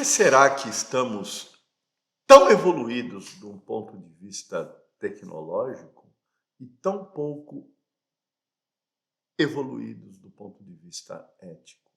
que será que estamos tão evoluídos de um ponto de vista tecnológico e tão pouco evoluídos do ponto de vista ético?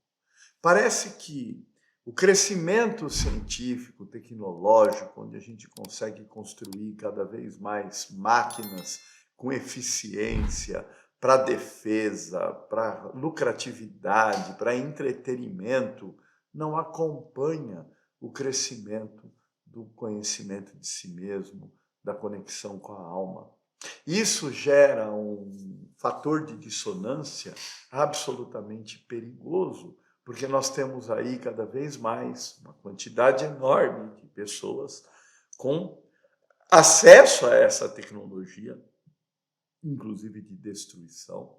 Parece que o crescimento científico, tecnológico, onde a gente consegue construir cada vez mais máquinas com eficiência para defesa, para lucratividade, para entretenimento, não acompanha o crescimento do conhecimento de si mesmo, da conexão com a alma. Isso gera um fator de dissonância absolutamente perigoso, porque nós temos aí cada vez mais uma quantidade enorme de pessoas com acesso a essa tecnologia, inclusive de destruição,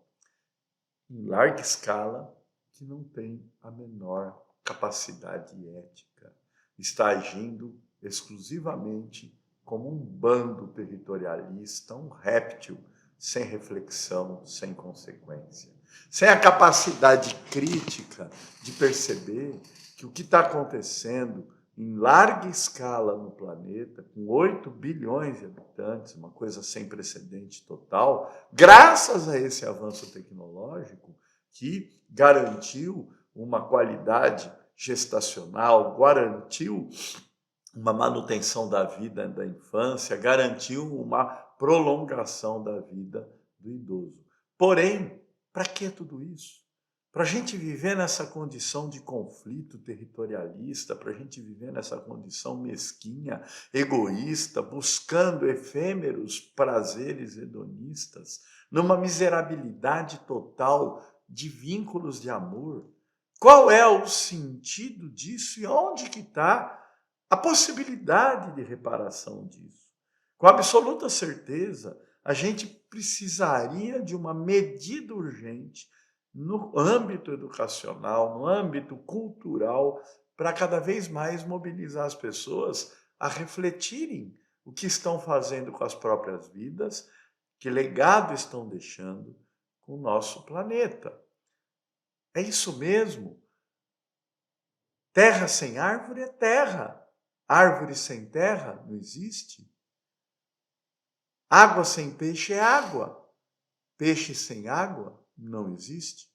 em larga escala, que não tem a menor capacidade ética. Está agindo exclusivamente como um bando territorialista, um réptil, sem reflexão, sem consequência. Sem a capacidade crítica de perceber que o que está acontecendo em larga escala no planeta, com 8 bilhões de habitantes, uma coisa sem precedente total, graças a esse avanço tecnológico que garantiu uma qualidade gestacional, garantiu uma manutenção da vida da infância, garantiu uma prolongação da vida do idoso. Porém, para que tudo isso? Para a gente viver nessa condição de conflito territorialista, para a gente viver nessa condição mesquinha, egoísta, buscando efêmeros prazeres hedonistas, numa miserabilidade total de vínculos de amor. Qual é o sentido disso e onde que está a possibilidade de reparação disso? Com absoluta certeza, a gente precisaria de uma medida urgente no âmbito educacional, no âmbito cultural, para cada vez mais mobilizar as pessoas a refletirem o que estão fazendo com as próprias vidas, que legado estão deixando com o nosso planeta. É isso mesmo. Terra sem árvore é terra. Árvore sem terra não existe. Água sem peixe é água. Peixe sem água não existe.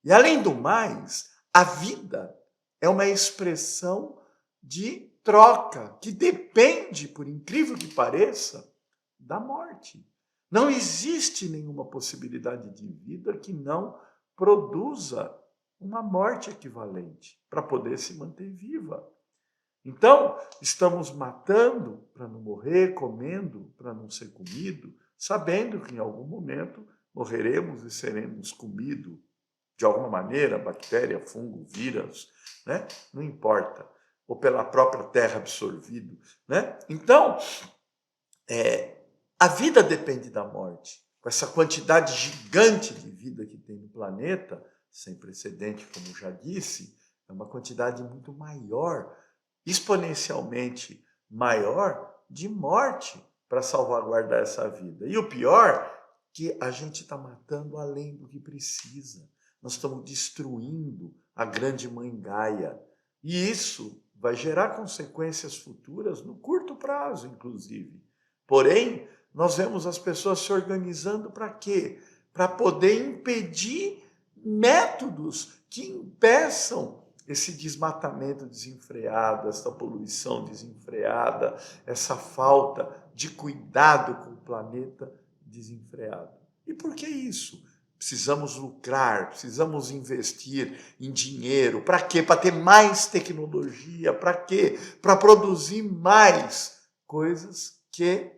E, além do mais, a vida é uma expressão de troca que depende, por incrível que pareça, da morte. Não existe nenhuma possibilidade de vida que não produza uma morte equivalente para poder se manter viva. Então, estamos matando para não morrer, comendo para não ser comido, sabendo que em algum momento morreremos e seremos comidos de alguma maneira, bactéria, fungo, vírus, né? Não importa, ou pela própria terra absorvido, né? Então, a vida depende da morte. Com essa quantidade gigante de vida que tem no planeta, sem precedente, como já disse, é uma quantidade muito maior, exponencialmente maior, de morte para salvaguardar essa vida. E o pior, que a gente está matando além do que precisa. Nós estamos destruindo a grande mãe Gaia. E isso vai gerar consequências futuras no curto prazo, inclusive. Porém, nós vemos as pessoas se organizando para quê? Para poder impedir métodos que impeçam esse desmatamento desenfreado, essa poluição desenfreada, essa falta de cuidado com o planeta desenfreado. E por que isso? Precisamos lucrar, precisamos investir em dinheiro. Para quê? Para ter mais tecnologia. Para quê? Para produzir mais coisas que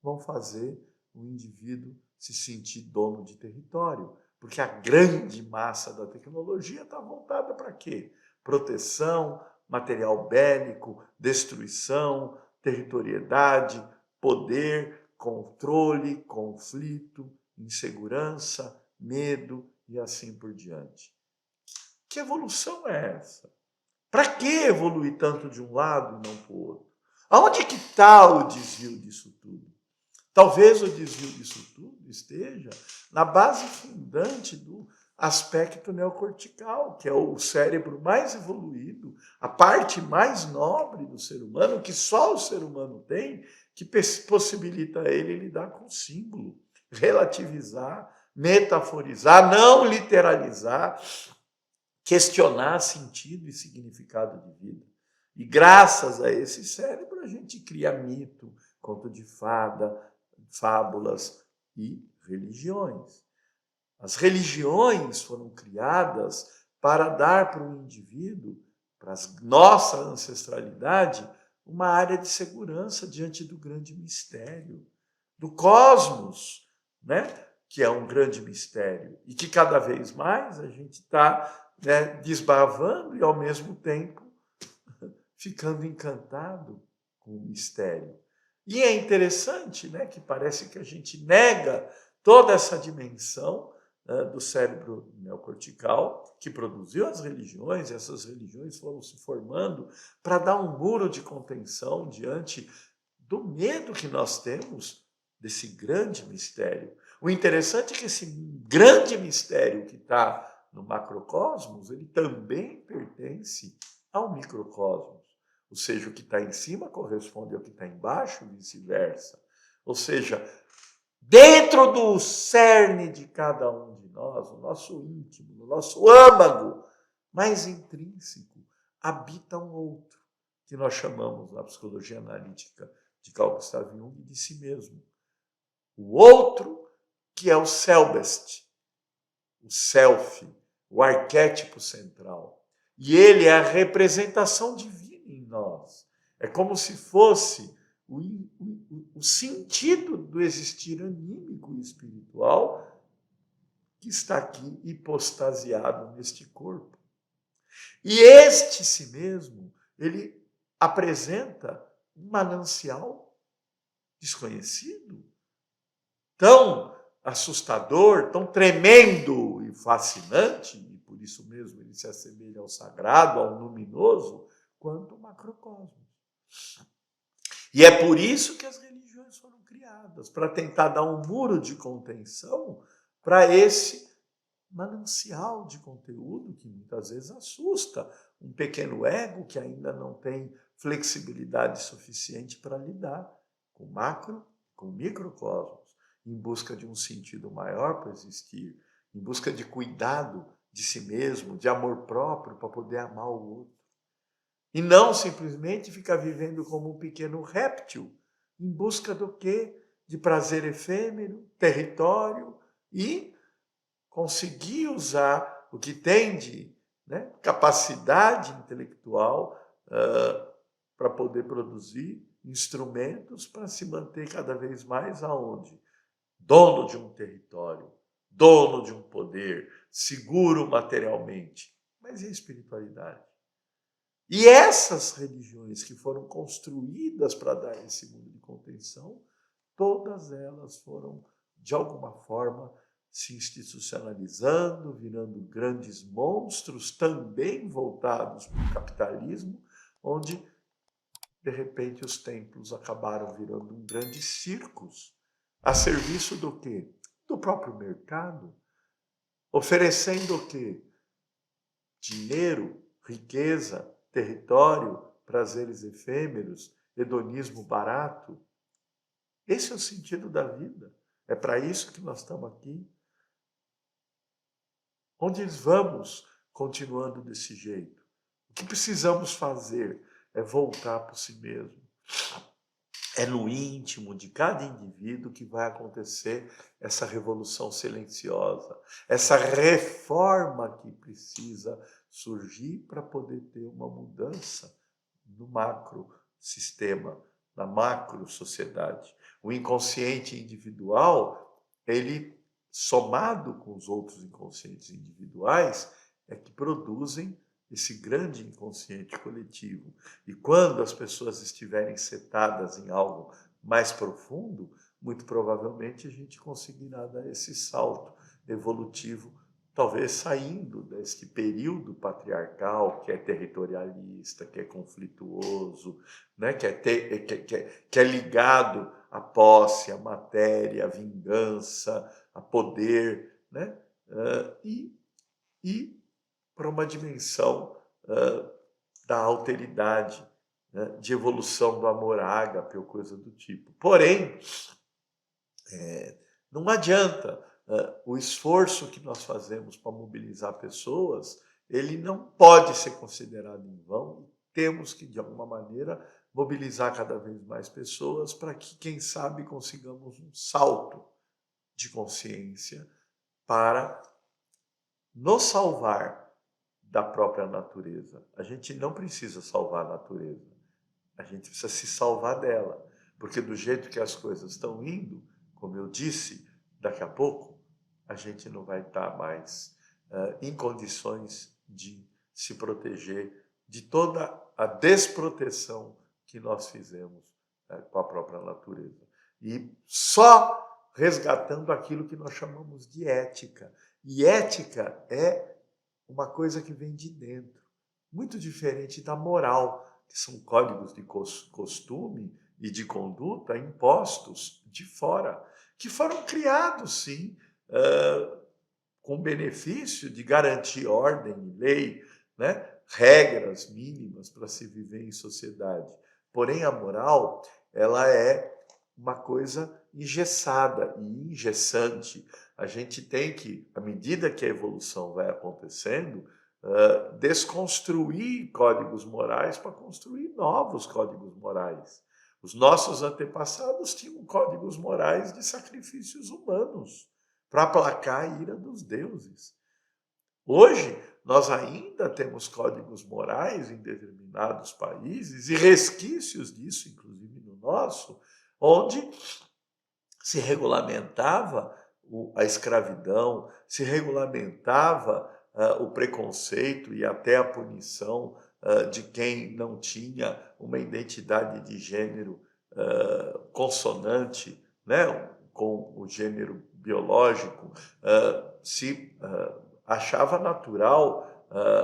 vão fazer o indivíduo se sentir dono de território. Porque a grande massa da tecnologia está voltada para quê? Proteção, material bélico, destruição, territorialidade, poder, controle, conflito, insegurança, medo e assim por diante. Que evolução é essa? Para que evoluir tanto de um lado e não para o outro? Aonde que está o desvio disso tudo? Talvez o desvio disso tudo esteja na base fundante aspecto neocortical, que é o cérebro mais evoluído, a parte mais nobre do ser humano, que só o ser humano tem, que possibilita a ele lidar com o símbolo, relativizar, metaforizar, não literalizar, questionar sentido e significado de vida. E graças a esse cérebro a gente cria mito, conto de fada, fábulas e religiões. As religiões foram criadas para dar para o indivíduo, para a nossa ancestralidade, uma área de segurança diante do grande mistério, do cosmos, né? Que é um grande mistério e que cada vez mais a gente está, né, desbravando e, ao mesmo tempo, ficando encantado com o mistério. E é interessante, né, que parece que a gente nega toda essa dimensão, né, do cérebro neocortical que produziu as religiões, e essas religiões foram se formando para dar um muro de contenção diante do medo que nós temos desse grande mistério. O interessante é que esse grande mistério que está no macrocosmos, ele também pertence ao microcosmos. Ou seja, o que está em cima corresponde ao que está embaixo, vice-versa. Ou seja, dentro do cerne de cada um de nós, no nosso íntimo, no nosso âmago mais intrínseco, habita um outro, que nós chamamos na psicologia analítica de Carl Gustav Jung de si mesmo. O outro que é o Selbst, o self, o arquétipo central. E ele é a representação divina em nós. É como se fosse o sentido do existir anímico e espiritual que está aqui hipostasiado neste corpo. E este si mesmo, ele apresenta um manancial desconhecido, tão assustador, tão tremendo e fascinante, e por isso mesmo ele se assemelha ao sagrado, ao luminoso, quanto o macrocosmos. E é por isso que as religiões foram criadas, para tentar dar um muro de contenção para esse manancial de conteúdo que muitas vezes assusta um pequeno ego que ainda não tem flexibilidade suficiente para lidar com macro, com microcosmos, em busca de um sentido maior para existir, em busca de cuidado de si mesmo, de amor próprio para poder amar o outro. E não simplesmente ficar vivendo como um pequeno réptil, em busca do quê? De prazer efêmero, território e conseguir usar o que tem de, né, capacidade intelectual para poder produzir instrumentos para se manter cada vez mais aonde? Dono de um território, dono de um poder, seguro materialmente. Mas e a espiritualidade? E essas religiões que foram construídas para dar esse mundo de contenção, todas elas foram, de alguma forma, se institucionalizando, virando grandes monstros, também voltados para o capitalismo, onde, de repente, os templos acabaram virando um grande circus, a serviço do quê? Do próprio mercado, oferecendo o quê? Dinheiro, riqueza, território, prazeres efêmeros, hedonismo barato. Esse é o sentido da vida. É para isso que nós estamos aqui. Onde vamos continuando desse jeito? O que precisamos fazer é voltar para si mesmo. É no íntimo de cada indivíduo que vai acontecer essa revolução silenciosa, essa reforma que precisa surgir para poder ter uma mudança no macro sistema, na macro sociedade. O inconsciente individual, ele somado com os outros inconscientes individuais, é que produzem esse grande inconsciente coletivo. E quando as pessoas estiverem setadas em algo mais profundo, muito provavelmente a gente conseguirá dar esse salto evolutivo, talvez saindo deste período patriarcal, que é territorialista, que é conflituoso, né? que é ligado à posse, à matéria, à vingança, a poder, né? E e para uma dimensão da alteridade, né, de evolução do amor ágape ou coisa do tipo. Porém, não adianta. O esforço que nós fazemos para mobilizar pessoas, ele não pode ser considerado em vão. Temos que, de alguma maneira, mobilizar cada vez mais pessoas para que, quem sabe, consigamos um salto de consciência para nos salvar da própria natureza. A gente não precisa salvar a natureza. A gente precisa se salvar dela. Porque do jeito que as coisas estão indo, como eu disse, daqui a pouco, a gente não vai estar mais em condições de se proteger de toda a desproteção que nós fizemos com a própria natureza. E só resgatando aquilo que nós chamamos de ética. E ética é uma coisa que vem de dentro, muito diferente da moral, que são códigos de costume e de conduta impostos de fora, que foram criados, sim, com o benefício de garantir ordem e lei, né? Regras mínimas para se viver em sociedade. Porém, a moral, ela é uma coisa engessada e engessante. A gente tem que, à medida que a evolução vai acontecendo, desconstruir códigos morais para construir novos códigos morais. Os nossos antepassados tinham códigos morais de sacrifícios humanos para aplacar a ira dos deuses. Hoje, nós ainda temos códigos morais em determinados países, e resquícios disso, inclusive no nosso, onde se regulamentava a escravidão, se regulamentava o preconceito e até a punição de quem não tinha uma identidade de gênero consonante, né, com o gênero biológico. Se achava natural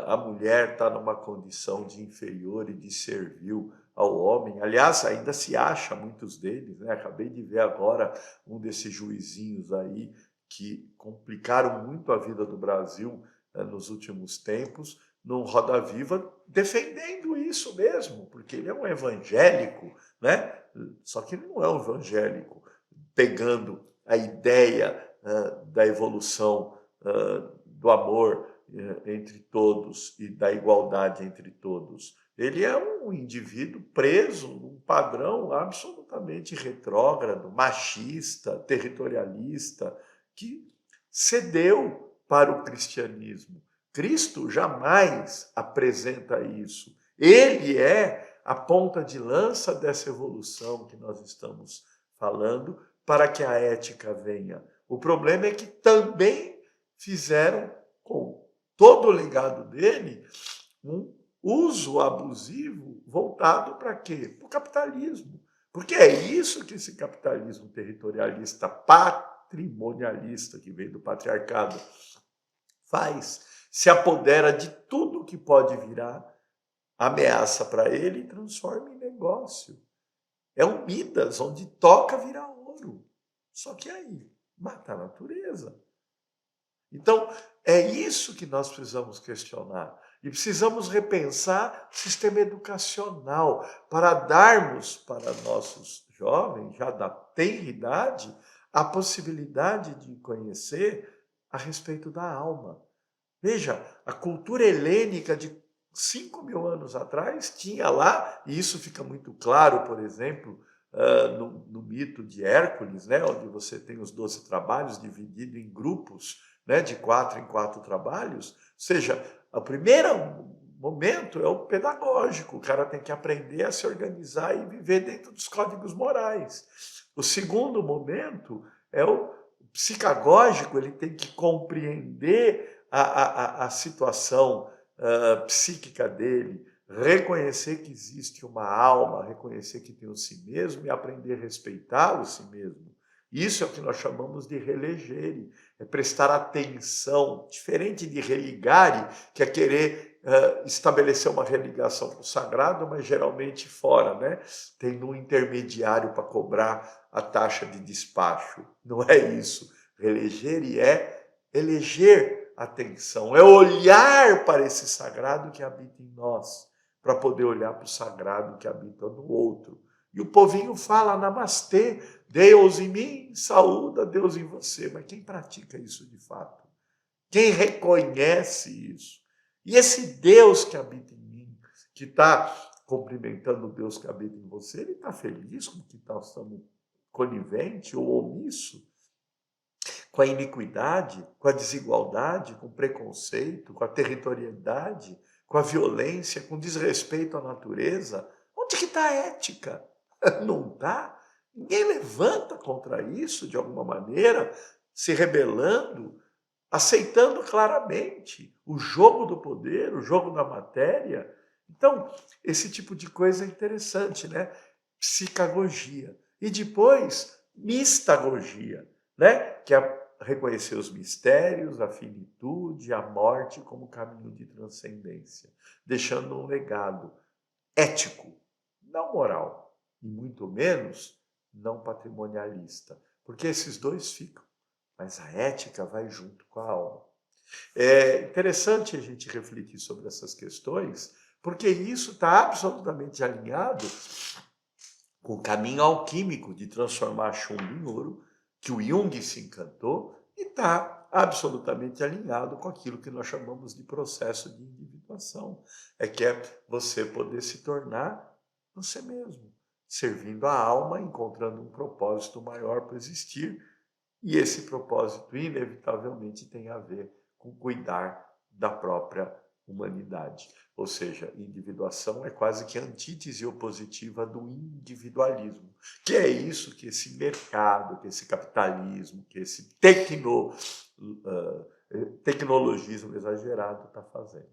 a mulher estar numa condição de inferior e de servil ao homem. Aliás, ainda se acha muitos deles, né? Acabei de ver agora um desses juizinhos aí que complicaram muito a vida do Brasil nos últimos tempos, num Roda Viva, defendendo isso mesmo, porque ele é um evangélico, né? Só que ele não é um evangélico pegando a ideia da evolução do amor entre todos e da igualdade entre todos. Ele é um indivíduo preso num padrão absolutamente retrógrado, machista, territorialista, que cedeu para o cristianismo. Cristo jamais apresenta isso. Ele é a ponta de lança dessa evolução que nós estamos falando para que a ética venha. O problema é que também fizeram, com todo o legado dele, um uso abusivo voltado para quê? Para o capitalismo. Porque é isso que esse capitalismo territorialista, patrimonialista, que vem do patriarcado, faz. Se apodera de tudo que pode virar ameaça para ele e transforma em negócio. É um Midas, onde toca virar ouro. Só que aí, mata a natureza. Então, é isso que nós precisamos questionar. E precisamos repensar o sistema educacional para darmos para nossos jovens, já da tenra idade, a possibilidade de conhecer a respeito da alma. Veja, a cultura helênica de 5.000 anos atrás tinha lá, e isso fica muito claro, por exemplo, no mito de Hércules, né, onde você tem os 12 trabalhos divididos em grupos, né, de 4 em 4 trabalhos. Ou seja, o primeiro momento é o pedagógico, o cara tem que aprender a se organizar e viver dentro dos códigos morais. O segundo momento é o psicagógico, ele tem que compreender a situação psíquica dele, reconhecer que existe uma alma, reconhecer que tem o si mesmo e aprender a respeitar o si mesmo. Isso é o que nós chamamos de religere, é prestar atenção, diferente de religare, que é querer estabelecer uma religação com o sagrado, mas geralmente fora, né? Tendo um intermediário para cobrar a taxa de despacho. Não é isso. Religere é eleger atenção, é olhar para esse sagrado que habita em nós, para poder olhar para o sagrado que habita no outro. E o povinho fala, namastê, Deus em mim, saúda Deus em você. Mas quem pratica isso de fato? Quem reconhece isso? E esse Deus que habita em mim, que está cumprimentando o Deus que habita em você, ele está feliz com que nós estamos conivente ou omisso com a iniquidade, com a desigualdade, com o preconceito, com a territorialidade, com a violência, com o desrespeito à natureza? Onde que está a ética? Não está? Ninguém levanta contra isso de alguma maneira, se rebelando, aceitando claramente o jogo do poder, o jogo da matéria. Então, esse tipo de coisa é interessante, né? Psicagogia. E depois, mistagogia, né? Que é reconhecer os mistérios, a finitude, a morte como caminho de transcendência, deixando um legado ético, não moral, e muito menos não patrimonialista, porque esses dois ficam, mas a ética vai junto com a alma. É interessante a gente refletir sobre essas questões, porque isso está absolutamente alinhado com o caminho alquímico de transformar chumbo em ouro, que o Jung se encantou, e está absolutamente alinhado com aquilo que nós chamamos de processo de individuação. Que é você poder se tornar você mesmo, servindo a alma, encontrando um propósito maior para existir, e esse propósito inevitavelmente tem a ver com cuidar da própria humanidade. Ou seja, individuação é quase que a antítese opositiva do individualismo, que é isso que esse mercado, que esse capitalismo, que esse tecnologismo exagerado está fazendo.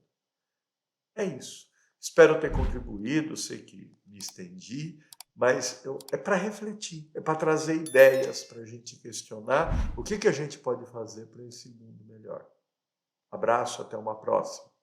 É isso. Espero ter contribuído, sei que me estendi, mas é para refletir, é para trazer ideias, para a gente questionar o que a gente pode fazer para esse mundo melhor. Abraço, até uma próxima.